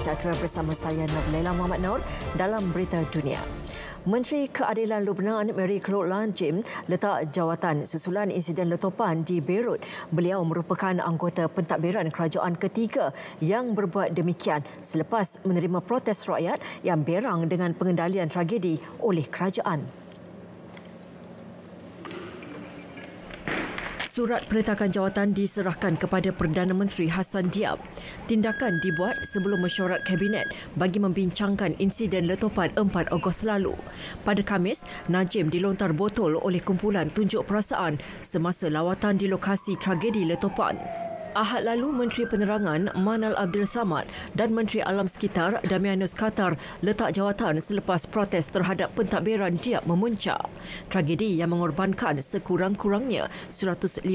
sejahtera bersama saya Nurlela Muhammad Noor dalam Berita Dunia. Menteri Keadilan Lubnan Marie-Claude Lanjim letak jawatan susulan insiden letupan di Beirut. Beliau merupakan anggota pentadbiran kerajaan ketiga yang berbuat demikian selepas menerima protes rakyat yang berang dengan pengendalian tragedi oleh kerajaan. Surat penetakan jawatan diserahkan kepada Perdana Menteri Hassan Diab. Tindakan dibuat sebelum mesyuarat Kabinet bagi membincangkan insiden letupan 4 Ogos lalu. Pada Khamis, Najim dilontar botol oleh kumpulan tunjuk perasaan semasa lawatan di lokasi tragedi letupan. Ahad lalu, Menteri Penerangan Manal Abdul Samad dan Menteri Alam Sekitar Damianus Qatar letak jawatan selepas protes terhadap pentadbiran Diab memuncak. Tragedi yang mengorbankan sekurang-kurangnya 158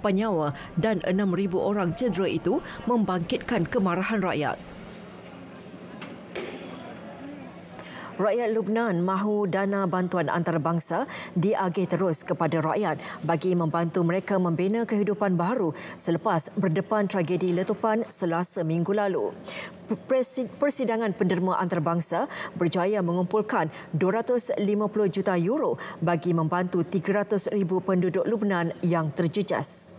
nyawa dan 6,000 orang cedera itu membangkitkan kemarahan rakyat. Rakyat Lubnan mahu dana bantuan antarabangsa diagih terus kepada rakyat bagi membantu mereka membina kehidupan baru selepas berdepan tragedi letupan Selasa minggu lalu. Persidangan penderma antarabangsa berjaya mengumpulkan 250 juta euro bagi membantu 300,000 penduduk Lubnan yang terjejas.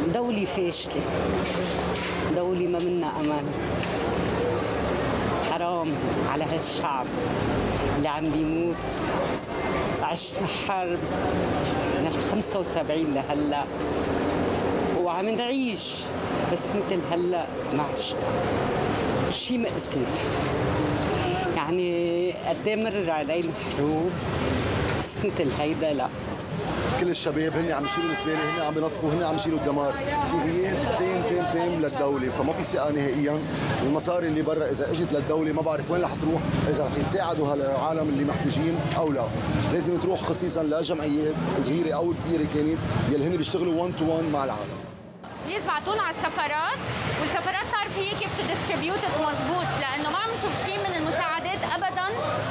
دولة فاشلة، دولة ما منا أمان. حرام على هالشعب اللي عم بيموت. عشنا حرب من ال75 لهلا وعم نعيش بس مثل هلا ما عشنا. شيء مأسف. يعني قد ايه مرر علينا حروب بس مثل هيدا لا. كل الشباب هن عم يشيلوا الزباله، هن عم ينظفوا، هن عم يشيلوا الدمار، في غياب تام للدوله، فما في ثقه نهائيا. المصاري اللي برا اذا اجت للدوله ما بعرف وين رح تروح، اذا رح يتساعدوا هالعالم اللي محتاجين او لا. لازم تروح خصيصا لجمعيات صغيره او كبيره كانت يلي هن بيشتغلوا 1 to 1 مع العالم. يبعتون على السفارات والسفارات تعرف هي كيف تديستريبيوت مضبوط، لانه ما عم نشوف شيء من المساعدات ابدا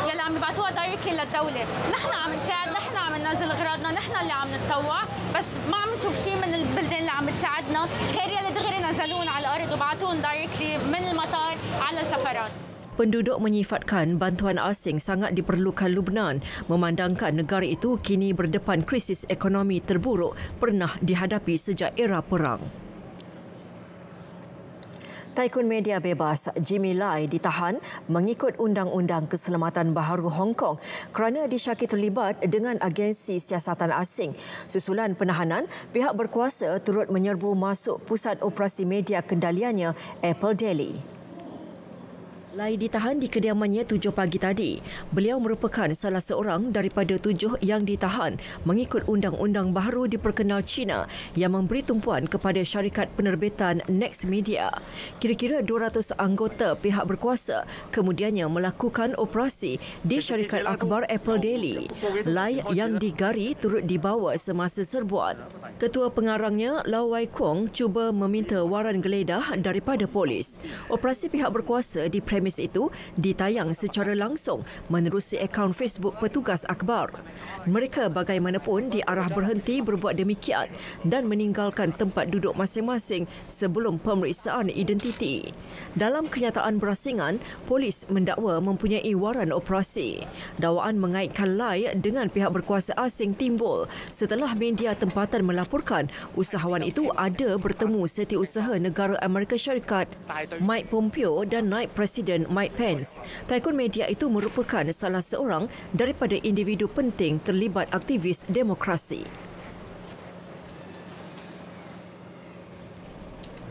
يلي عم يبعتوها دايركتلي للدوله. نحن عم نساعد، نحن عم ننزل اغراضنا، نحن اللي عم نتطوع، بس ما عم نشوف شيء من البلدان اللي عم تساعدنا غير يلي دغري نزلون على الارض وبعتون دايركتلي من المطار على السفارات. Penduduk menyifatkan bantuan asing sangat diperlukan Lubnan memandangkan negara itu kini berdepan krisis ekonomi terburuk pernah dihadapi sejak era perang. Taikun media bebas Jimmy Lai ditahan mengikut Undang-Undang Keselamatan Baharu Hong Kong kerana disyaki terlibat dengan agensi siasatan asing. Susulan penahanan, pihak berkuasa turut menyerbu masuk pusat operasi media kendaliannya Apple Daily. Lai ditahan di kediamannya 7 pagi tadi. Beliau merupakan salah seorang daripada 7 yang ditahan mengikut undang-undang baharu diperkenal China yang memberi tumpuan kepada syarikat penerbitan Next Media. Kira-kira 200 anggota pihak berkuasa kemudiannya melakukan operasi di syarikat akhbar Apple Daily. Lai yang digari turut dibawa semasa serbuan. Ketua pengarangnya, Lau Wai Kwong, cuba meminta waran geledah daripada polis. Operasi pihak berkuasa di premis itu ditayang secara langsung menerusi akaun Facebook petugas akhbar. Mereka bagaimanapun diarah berhenti berbuat demikian dan meninggalkan tempat duduk masing-masing sebelum pemeriksaan identiti. Dalam kenyataan berasingan, polis mendakwa mempunyai waran operasi. Dakwaan mengaitkan Lai dengan pihak berkuasa asing timbul setelah media tempatan melaporkan usahawan itu ada bertemu setiausaha negara Amerika Syarikat Mike Pompeo dan naib Presiden Mike Pence. Taikun media itu merupakan salah seorang daripada individu penting terlibat aktivis demokrasi.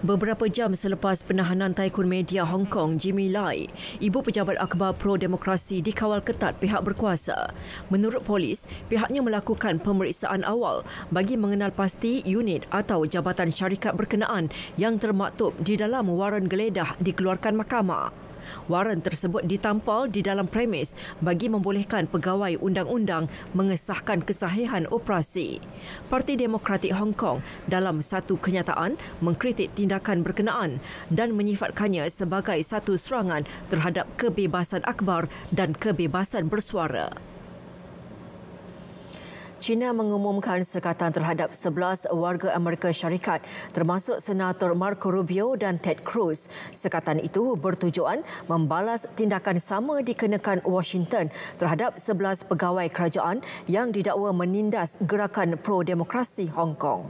Beberapa jam selepas penahanan taikun media Hong Kong Jimmy Lai, ibu pejabat akhbar pro-demokrasi dikawal ketat pihak berkuasa. Menurut polis, pihaknya melakukan pemeriksaan awal bagi mengenal pasti unit atau jabatan syarikat berkenaan yang termaktub di dalam waran geledah dikeluarkan mahkamah. Waran tersebut ditampal di dalam premis bagi membolehkan pegawai undang-undang mengesahkan kesahihan operasi. Parti Demokratik Hong Kong dalam satu kenyataan mengkritik tindakan berkenaan dan menyifatkannya sebagai satu serangan terhadap kebebasan akhbar dan kebebasan bersuara. China mengumumkan sekatan terhadap 11 warga Amerika Syarikat termasuk Senator Marco Rubio dan Ted Cruz. Sekatan itu bertujuan membalas tindakan sama dikenakan Washington terhadap 11 pegawai kerajaan yang didakwa menindas gerakan pro-demokrasi Hong Kong.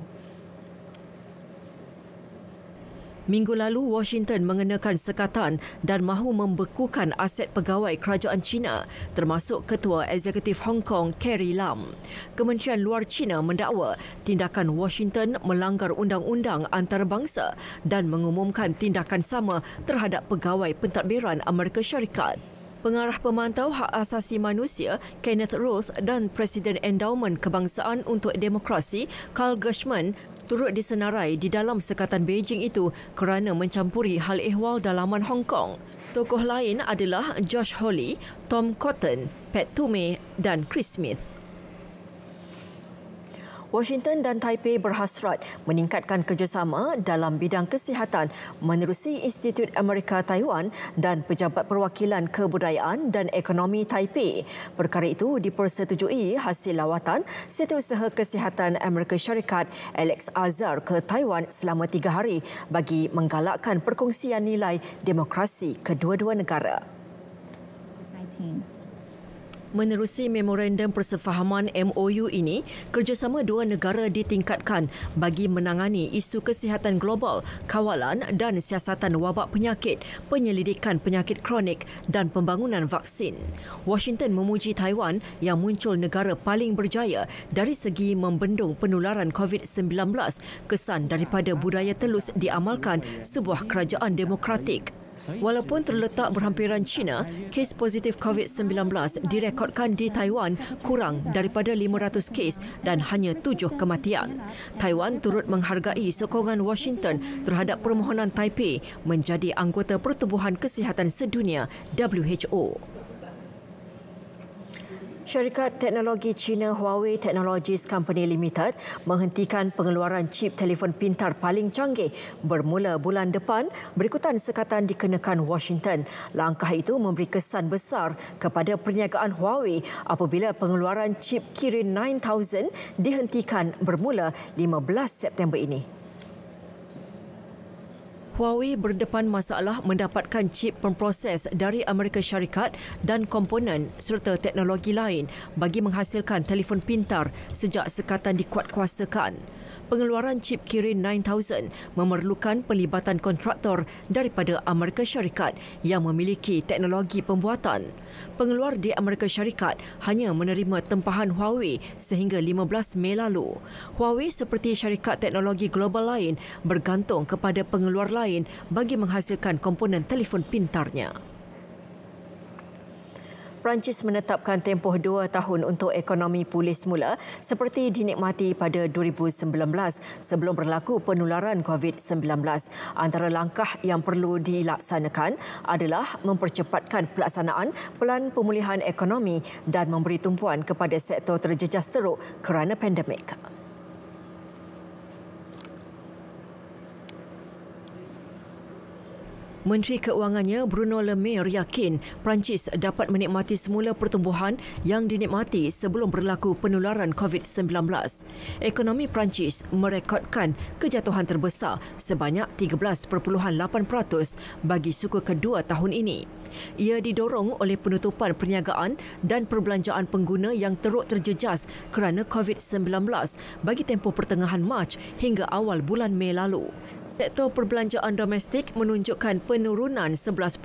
Minggu lalu, Washington mengenakan sekatan dan mahu membekukan aset pegawai kerajaan China termasuk Ketua Eksekutif Hong Kong, Carrie Lam. Kementerian Luar China mendakwa tindakan Washington melanggar undang-undang antarabangsa dan mengumumkan tindakan sama terhadap pegawai pentadbiran Amerika Syarikat. Pengarah Pemantau Hak Asasi Manusia Kenneth Roth dan Presiden Endowment Kebangsaan untuk Demokrasi Carl Gershman turut disenarai di dalam sekatan Beijing itu kerana mencampuri hal ehwal dalaman Hong Kong. Tokoh lain adalah Josh Hawley, Tom Cotton, Pat Toomey dan Chris Smith. Washington dan Taipei berhasrat meningkatkan kerjasama dalam bidang kesihatan menerusi Institut Amerika Taiwan dan Pejabat Perwakilan Kebudayaan dan Ekonomi Taipei. Perkara itu dipersetujui hasil lawatan Setiausaha Kesihatan Amerika Syarikat Alex Azar ke Taiwan selama 3 hari bagi menggalakkan perkongsian nilai demokrasi kedua-dua negara. Menerusi memorandum persefahaman MOU ini, kerjasama dua negara ditingkatkan bagi menangani isu kesihatan global, kawalan dan siasatan wabak penyakit, penyelidikan penyakit kronik dan pembangunan vaksin. Washington memuji Taiwan yang muncul negara paling berjaya dari segi membendung penularan COVID-19, kesan daripada budaya telus diamalkan sebuah kerajaan demokratik. Walaupun terletak berhampiran China, kes positif COVID-19 direkodkan di Taiwan kurang daripada 500 kes dan hanya 7 kematian. Taiwan turut menghargai sokongan Washington terhadap permohonan Taipei menjadi anggota Pertubuhan Kesihatan Sedunia WHO. Syarikat teknologi China Huawei Technologies Company Limited menghentikan pengeluaran chip telefon pintar paling canggih bermula bulan depan berikutan sekatan dikenakan Washington. Langkah itu memberi kesan besar kepada perniagaan Huawei apabila pengeluaran chip Kirin 9000 dihentikan bermula 15 September ini. Huawei berdepan masalah mendapatkan chip pemproses dari Amerika Syarikat dan komponen serta teknologi lain bagi menghasilkan telefon pintar sejak sekatan dikuatkuasakan. Pengeluaran chip Kirin 9000 memerlukan pelibatan kontraktor daripada Amerika Syarikat yang memiliki teknologi pembuatan. Pengeluar di Amerika Syarikat hanya menerima tempahan Huawei sehingga 15 Mei lalu. Huawei seperti syarikat teknologi global lain bergantung kepada pengeluar lain bagi menghasilkan komponen telefon pintarnya. Perancis menetapkan tempoh 2 tahun untuk ekonomi pulih semula seperti dinikmati pada 2019 sebelum berlaku penularan COVID-19. Antara langkah yang perlu dilaksanakan adalah mempercepatkan pelaksanaan pelan pemulihan ekonomi dan memberi tumpuan kepada sektor terjejas teruk kerana pandemik. Menteri Keuangannya Bruno Le Maire yakin Perancis dapat menikmati semula pertumbuhan yang dinikmati sebelum berlaku penularan COVID-19. Ekonomi Perancis merekodkan kejatuhan terbesar sebanyak 13.8% bagi suku kedua tahun ini. Ia didorong oleh penutupan perniagaan dan perbelanjaan pengguna yang teruk terjejas kerana COVID-19 bagi tempoh pertengahan Mac hingga awal bulan Mei lalu. Sektor perbelanjaan domestik menunjukkan penurunan 11%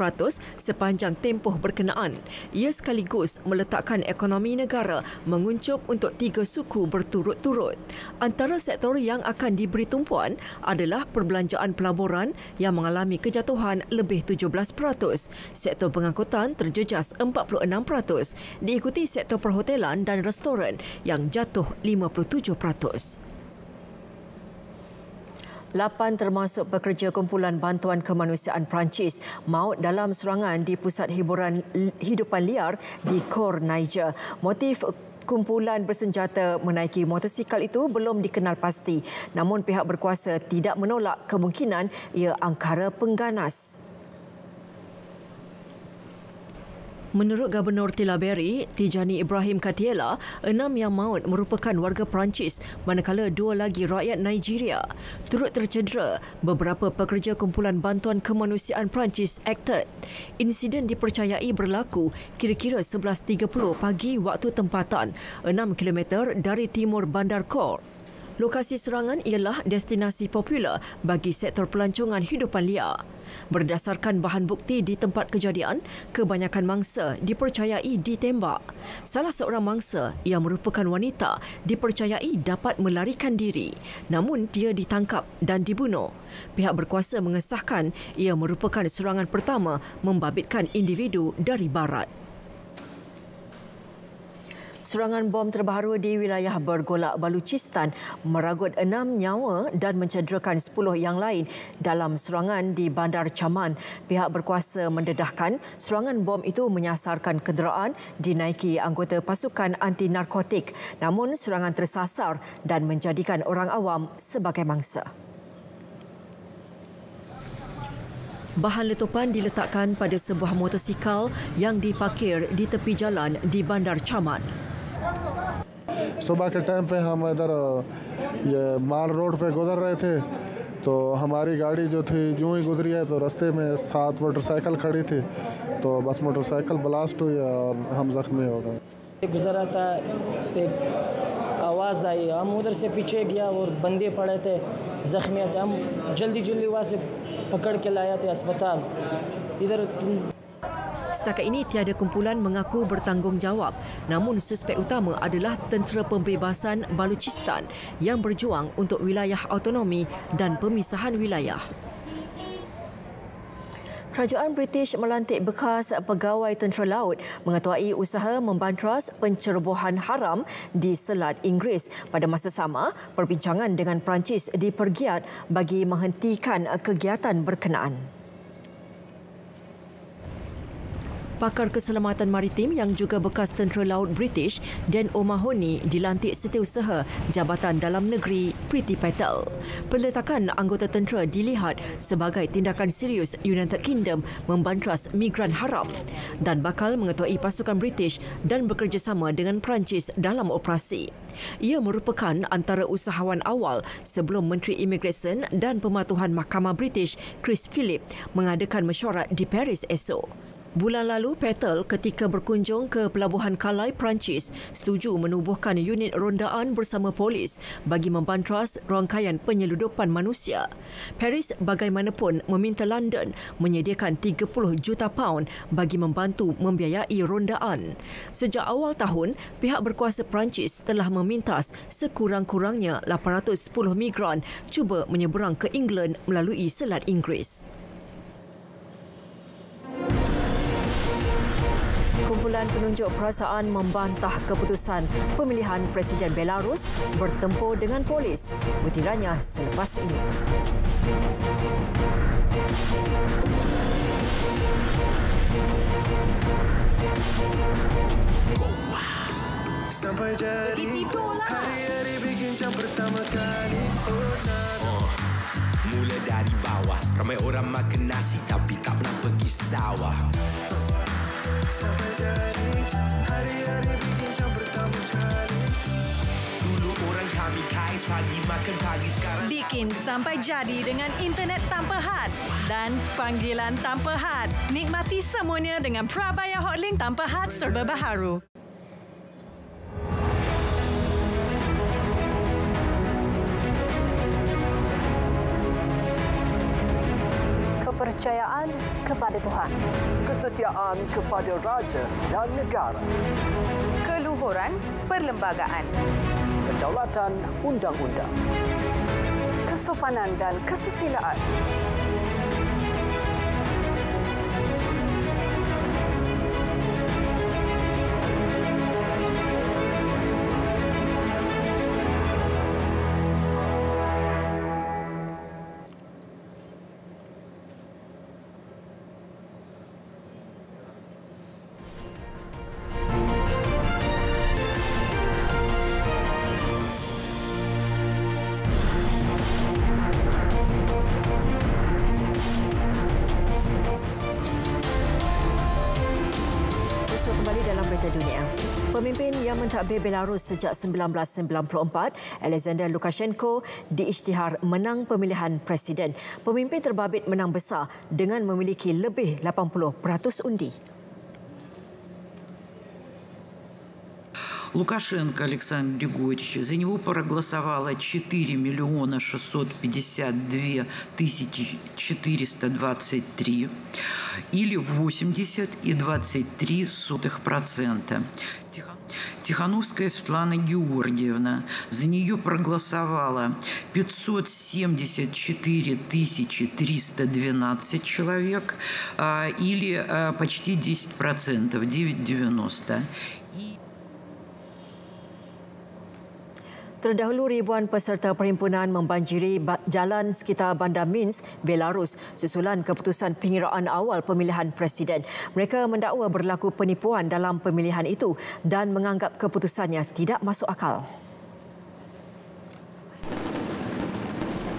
sepanjang tempoh berkenaan. Ia sekaligus meletakkan ekonomi negara menguncup untuk 3 suku berturut-turut. Antara sektor yang akan diberi tumpuan adalah perbelanjaan pelaburan yang mengalami kejatuhan lebih 17%. Sektor pengangkutan terjejas 46%, diikuti sektor perhotelan dan restoran yang jatuh 57%. 8 termasuk pekerja kumpulan bantuan kemanusiaan Perancis maut dalam serangan di pusat hiburan hidupan liar di Kor, Niger. Motif kumpulan bersenjata menaiki motosikal itu belum dikenal pasti, namun pihak berkuasa tidak menolak kemungkinan ia angkara pengganas. Menurut Gubernur Tillaberi, Tijani Ibrahim Katiela, 6 yang maut merupakan warga Perancis manakala 2 lagi rakyat Nigeria. Turut tercedera beberapa pekerja kumpulan bantuan kemanusiaan Perancis ACTED. Insiden dipercayai berlaku kira-kira 11.30 pagi waktu tempatan, 6 km dari timur Bandar Kor. Lokasi serangan ialah destinasi popular bagi sektor pelancongan hidupan liar. Berdasarkan bahan bukti di tempat kejadian, kebanyakan mangsa dipercayai ditembak. Salah seorang mangsa yang merupakan wanita dipercayai dapat melarikan diri, namun dia ditangkap dan dibunuh. Pihak berkuasa mengesahkan ia merupakan serangan pertama membabitkan individu dari barat. Serangan bom terbaru di wilayah bergolak Baluchistan meragut 6 nyawa dan mencederakan 10 yang lain dalam serangan di Bandar Chaman. Pihak berkuasa mendedahkan serangan bom itu menyasarkan kenderaan dinaiki anggota pasukan anti narkotik. Namun serangan tersasar dan menjadikan orang awam sebagai mangsa. Bahan letupan diletakkan pada sebuah motosikal yang diparkir di tepi jalan di Bandar Chaman. सुबह के टाइम पे हम इधर ये माल रोड पे गुजर रहे थे तो हमारी गाड़ी जो थी यूं ही गुजरी है तो रास्ते में 7 मोटरसाइकिल खड़ी थी तो बस मोटरसाइकिल ब्लास्ट हुई और हम जख्मी हो गए। गुजरा था एक आवाज़ आई, हम उधर से पीछे गया और बंदे पड़े थे जख्मी थे, हम जल्दी वहाँ से पकड़ के लाया थे अस्पताल इधर। Setakat ini tiada kumpulan mengaku bertanggungjawab, namun suspek utama adalah Tentera Pembebasan Baluchistan yang berjuang untuk wilayah autonomi dan pemisahan wilayah. Kerajaan British melantik bekas pegawai tentera laut mengetuai usaha membantras pencerobohan haram di Selat Inggeris. Pada masa sama, perbincangan dengan Perancis dipergiat bagi menghentikan kegiatan berkenaan. Pakar Keselamatan Maritim yang juga bekas tentera laut British, Dan O'Mahony, dilantik Setiausaha Jabatan Dalam Negeri Priti Patel. Peletakan anggota tentera dilihat sebagai tindakan serius United Kingdom membantras migran haram dan bakal mengetuai pasukan British dan bekerjasama dengan Perancis dalam operasi. Ia merupakan antara usahawan awal sebelum Menteri Imigresen dan Pematuhan Mahkamah British, Chris Philip, mengadakan mesyuarat di Paris esok. Bulan lalu, Patel ketika berkunjung ke Pelabuhan Calais, Perancis, setuju menubuhkan unit rondaan bersama polis bagi membantras rangkaian penyeludupan manusia. Paris bagaimanapun meminta London menyediakan 30 juta pound bagi membantu membiayai rondaan. Sejak awal tahun, pihak berkuasa Perancis telah memintas sekurang-kurangnya 810 migran cuba menyeberang ke England melalui Selat Inggeris. Kumpulan penunjuk perasaan membantah keputusan pemilihan Presiden Belarus bertempur dengan polis. Butirannya selepas ini. Sampai jadi hari-hari bikin jam pertama kali. Mula dari bawah, ramai orang makan nasi tapi tak pernah pergi sawah. Sampai jadi hari-hari bikin jam pertama kali. Dulu orang kami kais pagi makan pagi, sekarang bikin sampai jadi dengan internet tanpa had dan panggilan tanpa had. Nikmati semuanya dengan Prabaya Hotlink tanpa had serba baharu. Kepercayaan kepada Tuhan, kesetiaan kepada raja dan negara, keluhuran perlembagaan, kedaulatan undang-undang, kesopanan dan kesusilaan. berita dunia. Pemimpin yang mentadbir Belarus sejak 1994, Alexander Lukashenko, diisytihar menang pemilihan presiden. Pemimpin terbabit menang besar dengan memiliki lebih 80% undi. Лукашенко Александр Григорьевич, за него проголосовало 4 652 423 или 80,23%. Тихановская Светлана Георгиевна, за нее проголосовало 574 312 человек или почти 10%, 9,90%. Terdahulu ribuan peserta perhimpunan membanjiri jalan sekitar Bandar Minsk, Belarus susulan keputusan pengiraan awal pemilihan presiden. Mereka mendakwa berlaku penipuan dalam pemilihan itu dan menganggap keputusannya tidak masuk akal.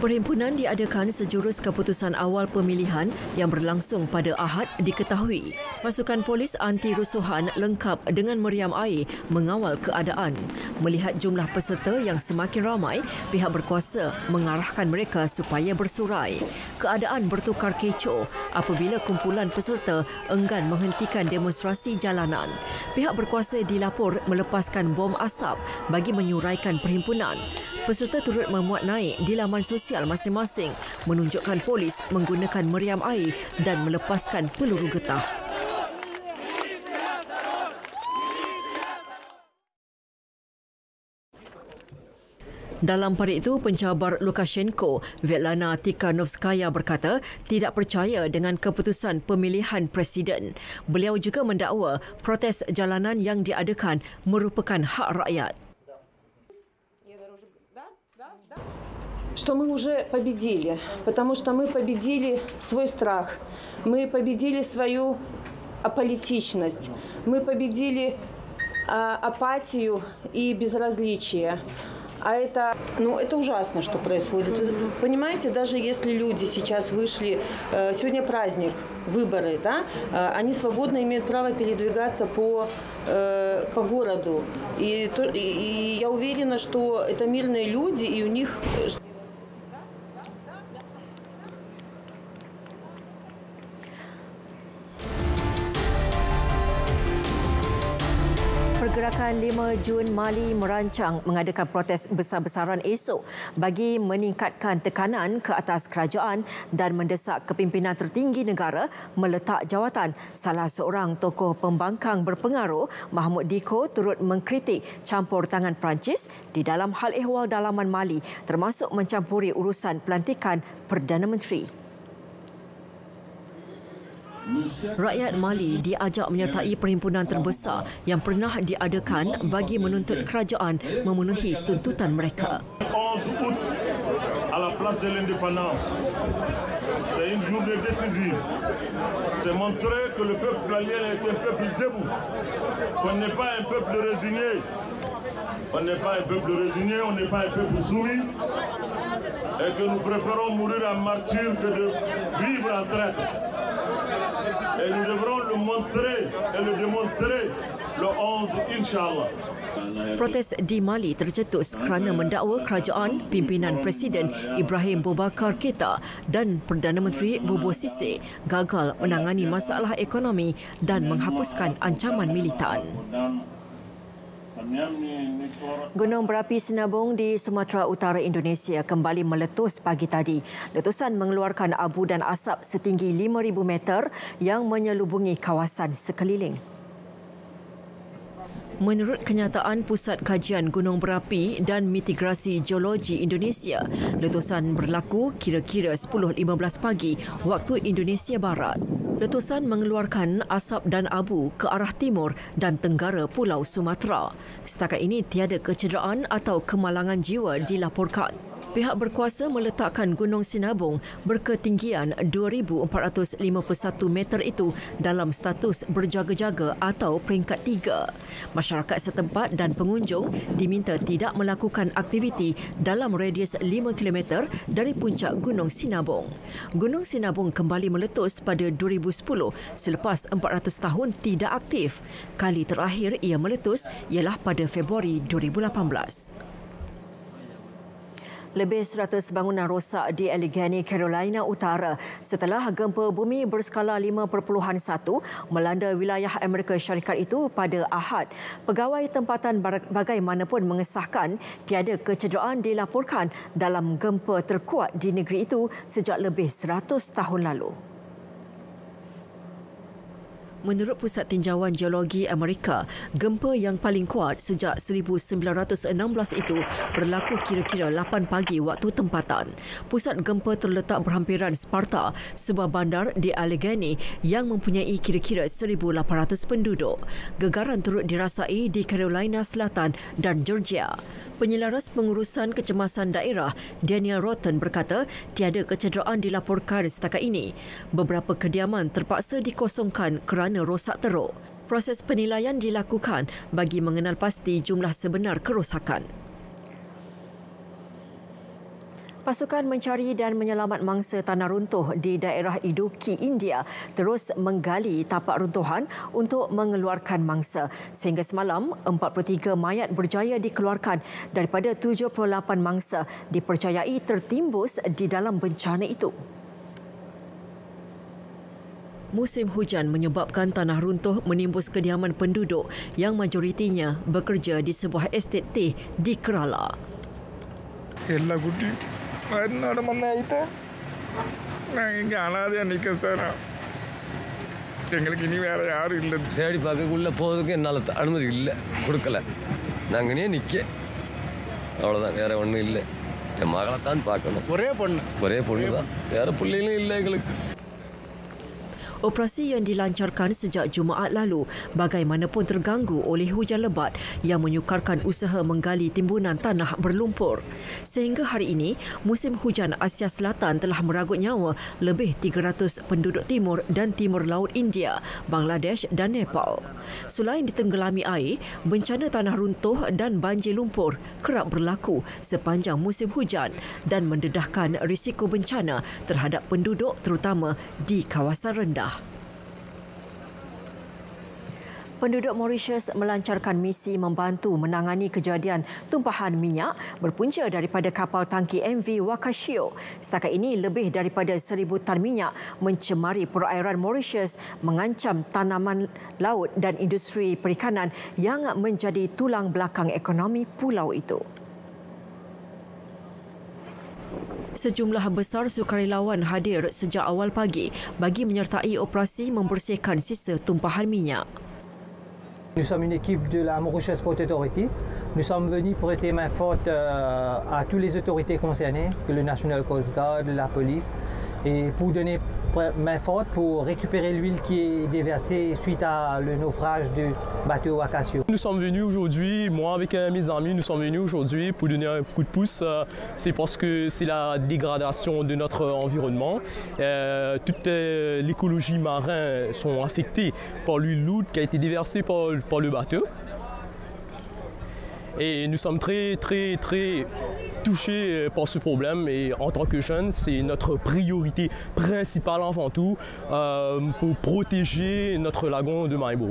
Perhimpunan diadakan sejurus keputusan awal pemilihan yang berlangsung pada Ahad diketahui. Pasukan polis anti-rusuhan lengkap dengan meriam air mengawal keadaan. Melihat jumlah peserta yang semakin ramai, pihak berkuasa mengarahkan mereka supaya bersurai. Keadaan bertukar kecoh apabila kumpulan peserta enggan menghentikan demonstrasi jalanan. Pihak berkuasa dilapor melepaskan bom asap bagi menyuraikan perhimpunan. Peserta turut memuat naik di laman sosial masing-masing menunjukkan polis menggunakan meriam air dan melepaskan peluru getah. Dalam pada itu, pencabar Lukashenko, Svetlana Tikhanovskaya berkata tidak percaya dengan keputusan pemilihan presiden. Beliau juga mendakwa protes jalanan yang diadakan merupakan hak rakyat. Что мы уже победили, потому что мы победили свой страх, мы победили свою аполитичность, мы победили апатию и безразличие. А это ужасно, что происходит. Вы понимаете, даже если люди сейчас вышли, сегодня праздник, выборы, да, они свободно имеют право передвигаться по городу. И я уверена, что это мирные люди, и у них... Pergerakan 5 Jun Mali merancang mengadakan protes besar-besaran esok bagi meningkatkan tekanan ke atas kerajaan dan mendesak kepimpinan tertinggi negara meletak jawatan. Salah seorang tokoh pembangkang berpengaruh, Mahmoud Diko, turut mengkritik campur tangan Perancis di dalam hal ehwal dalaman Mali, termasuk mencampuri urusan pelantikan Perdana Menteri. Rakyat Mali diajak menyertai perhimpunan terbesar yang pernah diadakan bagi menuntut kerajaan memenuhi tuntutan mereka. 11 août à la place de l'indépendance. C'est une journée décisive. C'est montrer que le peuple malien est un peuple debout. Qu'on n'est pas un peuple résigné. On n'est pas un peuple résigné, on n'est pas un peuple soumis. Et que nous préférons mourir en martyr que de vivre en traître. Et nous devrons le montrer et le démontrer le 11, Inch'Allah. Protes di Mali tercetus kerana mendakwa kerajaan pimpinan Presiden Ibrahim Boubacar Keïta dan Perdana Menteri Bobo Cissé gagal menangani masalah ekonomi dan menghapuskan ancaman militan. Gunung berapi Sinabung di Sumatera Utara Indonesia kembali meletus pagi tadi. Letusan mengeluarkan abu dan asap setinggi 5,000 meter yang menyelubungi kawasan sekeliling. Menurut kenyataan Pusat Kajian Gunung Berapi dan Mitigasi Geologi Indonesia, letusan berlaku kira-kira 10.15 pagi waktu Indonesia Barat. Letusan mengeluarkan asap dan abu ke arah timur dan tenggara Pulau Sumatera. Setakat ini tiada kecederaan atau kemalangan jiwa dilaporkan. Pihak berkuasa meletakkan Gunung Sinabung berketinggian 2,451 meter itu dalam status berjaga-jaga atau peringkat 3. Masyarakat setempat dan pengunjung diminta tidak melakukan aktiviti dalam radius 5 km dari puncak Gunung Sinabung. Gunung Sinabung kembali meletus pada 2010 selepas 400 tahun tidak aktif. Kali terakhir ia meletus ialah pada Februari 2018. Lebih 100 bangunan rosak di Allegheny, Carolina Utara setelah gempa bumi berskala 5.1 melanda wilayah Amerika Syarikat itu pada Ahad. Pegawai tempatan bagaimanapun mengesahkan tiada kecederaan dilaporkan dalam gempa terkuat di negeri itu sejak lebih 100 tahun lalu. Menurut Pusat Tinjauan Geologi Amerika, gempa yang paling kuat sejak 1916 itu berlaku kira-kira 8 pagi waktu tempatan. Pusat gempa terletak berhampiran Sparta, sebuah bandar di Allegheny yang mempunyai kira-kira 1,800 penduduk. Gegaran turut dirasai di Carolina Selatan dan Georgia. Penyelaras Pengurusan Kecemasan Daerah, Daniel Rotten berkata tiada kecederaan dilaporkan setakat ini. Beberapa kediaman terpaksa dikosongkan kerana rosak teruk. Proses penilaian dilakukan bagi mengenal pasti jumlah sebenar kerosakan. Pasukan mencari dan menyelamat mangsa tanah runtuh di daerah Idukki, India terus menggali tapak runtuhan untuk mengeluarkan mangsa. Sehingga semalam, 43 mayat berjaya dikeluarkan daripada 78 mangsa dipercayai tertimbus di dalam bencana itu. Musim hujan menyebabkan tanah runtuh menimbus kediaman penduduk yang majoritinya bekerja di sebuah estet teh di Kerala. சேடி பார்க்கக்குள்ள போகிறதுக்கு என்னால் அனுமதி இல்லை, கொடுக்கல. நாங்கள் நிற்க அவ்வளோதான், வேற ஒன்றும் இல்லை. என் மகளை தான் பார்க்கணும். ஒரே பொண்ணு தான், வேற பிள்ளைகளும் இல்லை எங்களுக்கு. Operasi yang dilancarkan sejak Jumaat lalu bagaimanapun terganggu oleh hujan lebat yang menyukarkan usaha menggali timbunan tanah berlumpur. Sehingga hari ini, musim hujan Asia Selatan telah meragut nyawa lebih 300 penduduk timur dan timur laut India, Bangladesh dan Nepal. Selain ditenggelami air, bencana tanah runtuh dan banjir lumpur kerap berlaku sepanjang musim hujan dan mendedahkan risiko bencana terhadap penduduk terutama di kawasan rendah. Penduduk Mauritius melancarkan misi membantu menangani kejadian tumpahan minyak berpunca daripada kapal tangki MV Wakashio. Setakat ini, lebih daripada 1,000 tan minyak mencemari perairan Mauritius, mengancam tanaman laut dan industri perikanan yang menjadi tulang belakang ekonomi pulau itu. Sejumlah besar sukarelawan hadir sejak awal pagi bagi menyertai operasi membersihkan sisa tumpahan minyak. Nous sommes une équipe de la Mauritius Port Authority. Nous sommes venus prêter main forte à toutes les autorités concernées, que le National Coast Guard, la police, et pour donner main forte pour récupérer l'huile qui est déversée suite à le naufrage du bateau Wakashio. Nous sommes venus aujourd'hui, moi avec mes amis, nous sommes venus aujourd'hui pour donner un coup de pouce. C'est parce que c'est la dégradation de notre environnement. Toute l'écologie marine sont affectées par l'huile lourde qui a été déversée par le bateau. Et nous sommes très touchés par ce problème et en tant que jeunes, c'est notre priorité principale avant tout pour protéger notre lagon de Maibo.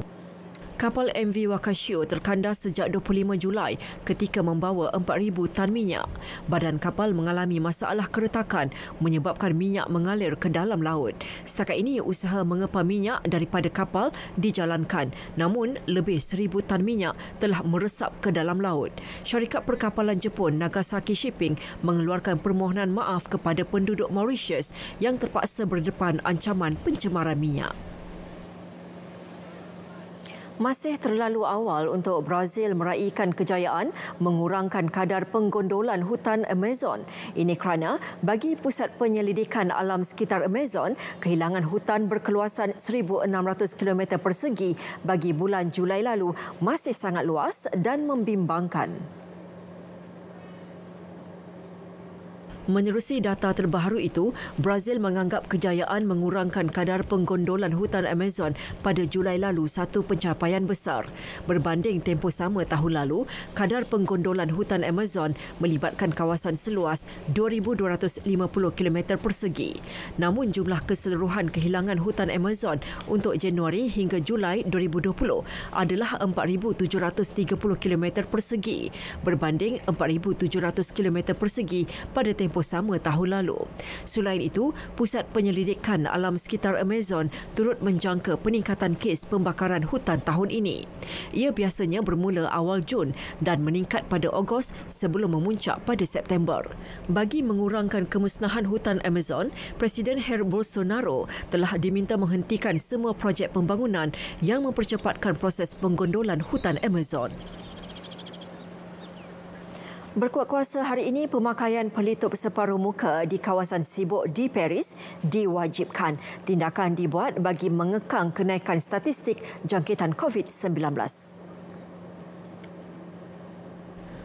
Kapal MV Wakashio terkandas sejak 25 Julai ketika membawa 4,000 tan minyak. Badan kapal mengalami masalah keretakan menyebabkan minyak mengalir ke dalam laut. Setakat ini, usaha mengepam minyak daripada kapal dijalankan, namun lebih 1,000 tan minyak telah meresap ke dalam laut. Syarikat perkapalan Jepun Nagasaki Shipping mengeluarkan permohonan maaf kepada penduduk Mauritius yang terpaksa berdepan ancaman pencemaran minyak. Masih terlalu awal untuk Brazil meraihkan kejayaan mengurangkan kadar penggondolan hutan Amazon. Ini kerana bagi Pusat Penyelidikan Alam Sekitar Amazon, kehilangan hutan berkeluasan 1,600 km persegi bagi bulan Julai lalu masih sangat luas dan membimbangkan. Menerusi data terbaru itu, Brazil menganggap kejayaan mengurangkan kadar penggondolan hutan Amazon pada Julai lalu satu pencapaian besar. Berbanding tempoh sama tahun lalu, kadar penggondolan hutan Amazon melibatkan kawasan seluas 2,250 km persegi. Namun jumlah keseluruhan kehilangan hutan Amazon untuk Januari hingga Julai 2020 adalah 4,730 km persegi berbanding 4,700 km persegi pada tempoh sama tahun lalu. Selain itu, Pusat Penyelidikan Alam Sekitar Amazon turut menjangka peningkatan kes pembakaran hutan tahun ini. Ia biasanya bermula awal Jun dan meningkat pada Ogos sebelum memuncak pada September. Bagi mengurangkan kemusnahan hutan Amazon, Presiden Jair Bolsonaro telah diminta menghentikan semua projek pembangunan yang mempercepatkan proses penggondolan hutan Amazon. Berkuat kuasa hari ini, pemakaian pelitup separuh muka di kawasan sibuk di Paris diwajibkan. Tindakan dibuat bagi mengekang kenaikan statistik jangkitan COVID-19.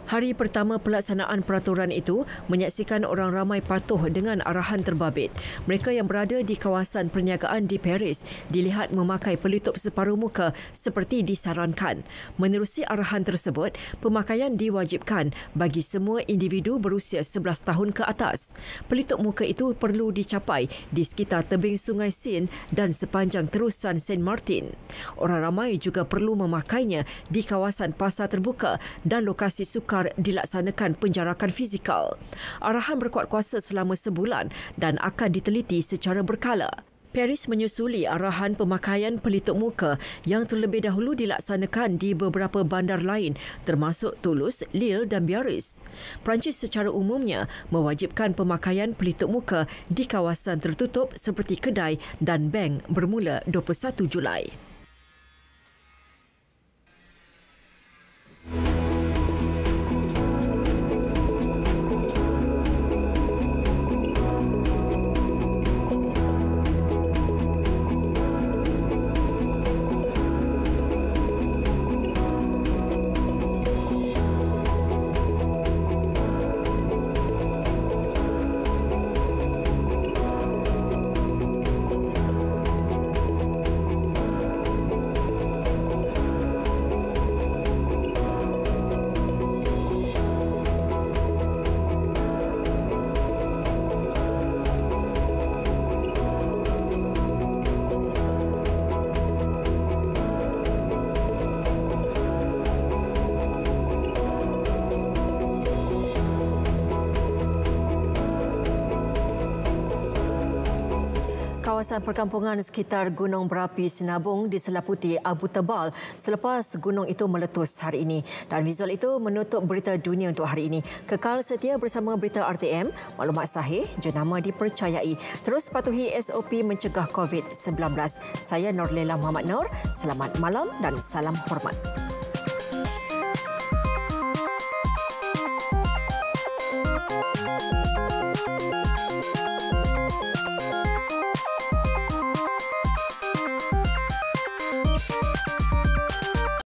Hari pertama pelaksanaan peraturan itu menyaksikan orang ramai patuh dengan arahan terbabit. Mereka yang berada di kawasan perniagaan di Paris dilihat memakai pelitup separuh muka seperti disarankan. Menerusi arahan tersebut, pemakaian diwajibkan bagi semua individu berusia 11 tahun ke atas. Pelitup muka itu perlu dicapai di sekitar tebing Sungai Seine dan sepanjang terusan Saint Martin. Orang ramai juga perlu memakainya di kawasan pasar terbuka dan lokasi sukar dilaksanakan penjarakan fizikal. Arahan berkuat kuasa selama sebulan dan akan diteliti secara berkala. Paris menyusuli arahan pemakaian pelitup muka yang terlebih dahulu dilaksanakan di beberapa bandar lain termasuk Toulouse, Lille dan Biarritz. Perancis secara umumnya mewajibkan pemakaian pelitup muka di kawasan tertutup seperti kedai dan bank bermula 21 Julai. Kawasan perkampungan sekitar Gunung Berapi Sinabung diselaputi abu tebal selepas gunung itu meletus hari ini. Dan visual itu menutup berita dunia untuk hari ini. Kekal setia bersama berita RTM, maklumat sahih, jenama dipercayai. Terus patuhi SOP mencegah COVID-19. Saya Norlela Muhammad Nur. Selamat malam dan salam hormat.